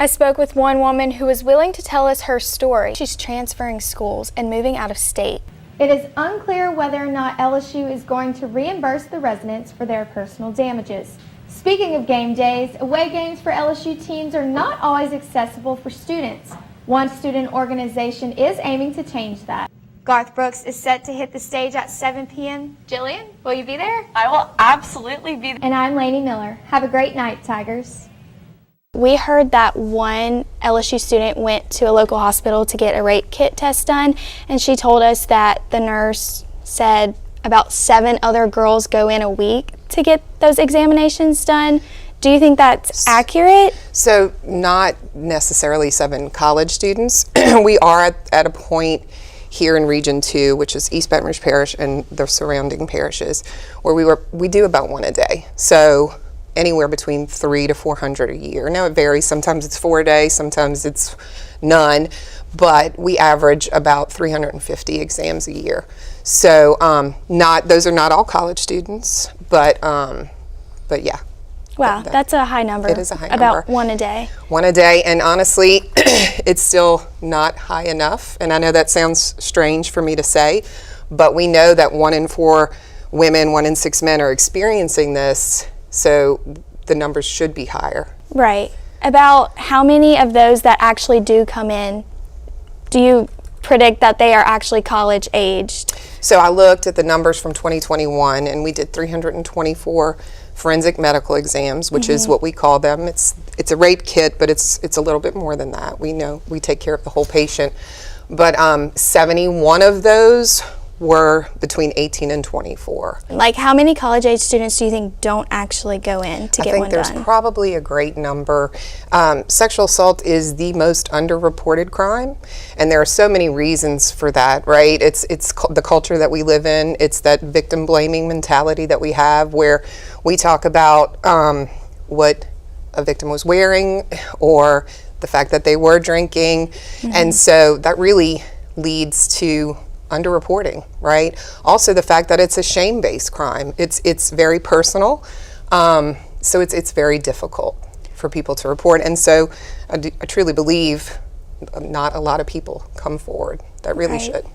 I spoke with one woman who was willing to tell us her story. She's transferring schools and moving out of state. It is unclear whether or not LSU is going to reimburse the residents for their personal damages. Speaking of game days, away games for LSU teams are not always accessible for students. One student organization is aiming to change that. Garth Brooks is set to hit the stage at 7 p.m. Jillian, will you be there? I will absolutely be there. And I'm Layne Miller. Have a great night, Tigers. We heard that one LSU student went to a local hospital to get a rape kit test done, and she told us that the nurse said about 7 other girls go in a week to get those examinations done. Do you think that's accurate? So not necessarily 7 college students. We are at a point here in Region 2, which is East Baton Rouge Parish and the surrounding parishes, where we do about 1 a day. So anywhere between 300 to 400 a year. Now it varies. Sometimes it's 4 a day, sometimes it's none, but we average about 350 exams a year. So those are not all college students, but yeah. Wow, that's a high number. It is a high number. About 1 a day. 1 a day, and honestly, it's still not high enough. And I know that sounds strange for me to say, but we know that 1 in 4 women, 1 in 6 men are experiencing this. So the numbers should be higher. Right. About how many of those that actually do come in, do you predict that they are actually college aged? So I looked at the numbers from 2021, and we did 324 forensic medical exams, which is what we call them. It's a rape kit, but it's a little bit more than that. We know we take care of the whole patient. But 71 of those were between 18 and 24. Like, how many college-age students do you think don't actually go in to get one done? I think there's probably a great number. Sexual assault is the most underreported crime, and there are so many reasons for that, right? It's the culture that we live in. It's that victim blaming mentality that we have, where we talk about what a victim was wearing or the fact that they were drinking, and so that really leads to underreporting, right? Also the fact that it's a shame-based crime. It's very personal, so it's very difficult for people to report. And so I truly believe not a lot of people come forward that really should.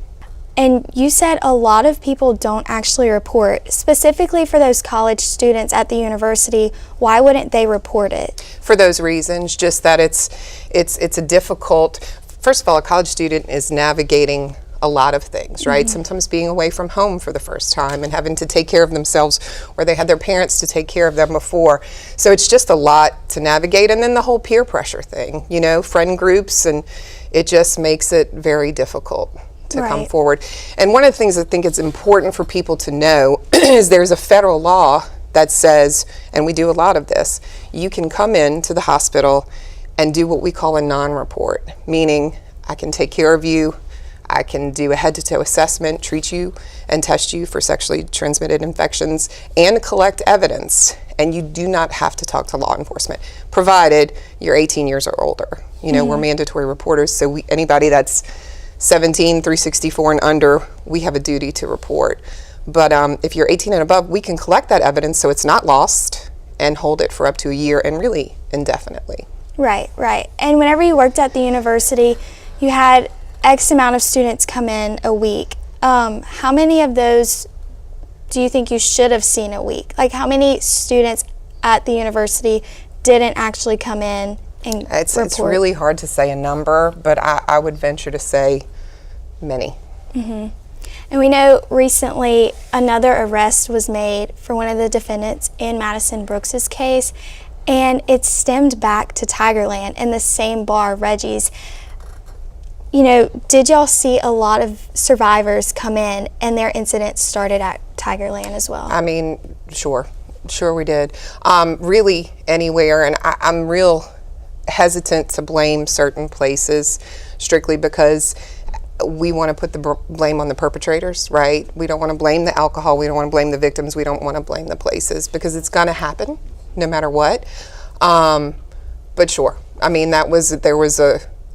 And you said a lot of people don't actually report. Specifically for those college students at the university, why wouldn't they report it? For those reasons, just that it's a difficult, first of all, a college student is navigating a lot of things, right? Sometimes being away from home for the first time and having to take care of themselves where they had their parents to take care of them before. So it's just a lot to navigate. And then the whole peer pressure thing, you know, friend groups, and it just makes it very difficult to come forward. And one of the things I think it's important for people to know is there's a federal law that says, and we do a lot of this, you can come in to the hospital and do what we call a non-report, meaning I can take care of you, I can do a head-to-toe assessment, treat you and test you for sexually transmitted infections, and collect evidence. And you do not have to talk to law enforcement, provided you're 18 years or older. You know, we're mandatory reporters, so anybody that's 17, 364 and under, we have a duty to report. But if you're 18 and above, we can collect that evidence so it's not lost and hold it for up to a year and really indefinitely. Right. And whenever you worked at the university, you had X amount of students come in a week. How many of those do you think you should have seen a week? Like, how many students at the university didn't actually come in and report? It's really hard to say a number, but I would venture to say many. And we know recently another arrest was made for one of the defendants in Madison Brooks's case, and it stemmed back to Tigerland in the same bar, Reggie's. You know, did y'all see a lot of survivors come in and their incidents started at Tigerland as well? I mean, sure we did. Really anywhere, and I'm real hesitant to blame certain places strictly because we want to put the blame on the perpetrators, right? We don't want to blame the alcohol, we don't want to blame the victims, we don't want to blame the places because it's going to happen no matter what. But sure, I mean,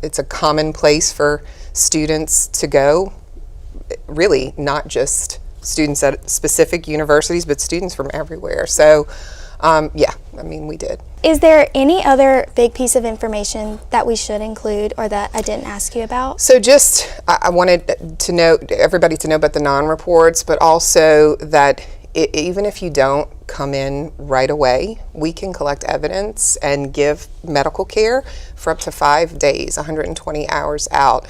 it's a common place for students to go, really not just students at specific universities, but students from everywhere. So Yeah, I mean, we did. Is there any other big piece of information that we should include or that I didn't ask you about? So just, I wanted to know, everybody to know about the non-reports, but also that even if you don't come in right away, we can collect evidence and give medical care for up to 5 days, 120 hours out.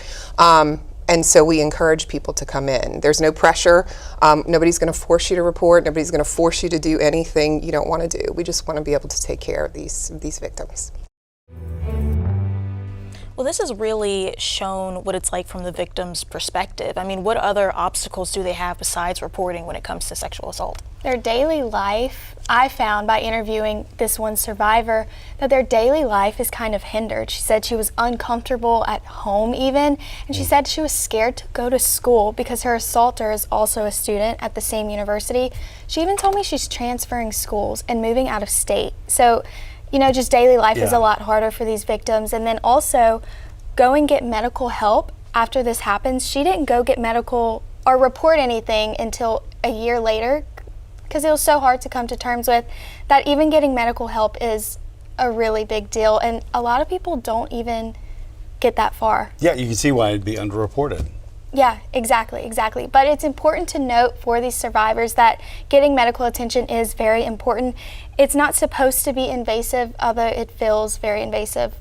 And so we encourage people to come in. There's no pressure. Nobody's going to force you to report. Nobody's going to force you to do anything you don't want to do. We just want to be able to take care of these victims. Well, this has really shown what it's like from the victim's perspective. I mean, what other obstacles do they have besides reporting when it comes to sexual assault? Their daily life, I found by interviewing this one survivor, that their daily life is kind of hindered. She said she was uncomfortable at home even, and she said she was scared to go to school because her assaulter is also a student at the same university. She even told me she's transferring schools and moving out of state. So, you know, just daily life is a lot harder for these victims. And then also, go and get medical help after this happens. She didn't go get medical or report anything until a year later because it was so hard to come to terms with that even getting medical help is a really big deal. And a lot of people don't even get that far. Yeah, you can see why it'd be underreported. Yeah, exactly. But it's important to note for these survivors that getting medical attention is very important. It's not supposed to be invasive, although it feels very invasive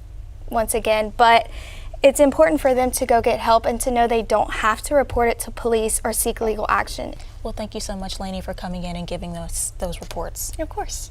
once again, but it's important for them to go get help and to know they don't have to report it to police or seek legal action. Well, thank you so much, Layne, for coming in and giving those reports. Of course.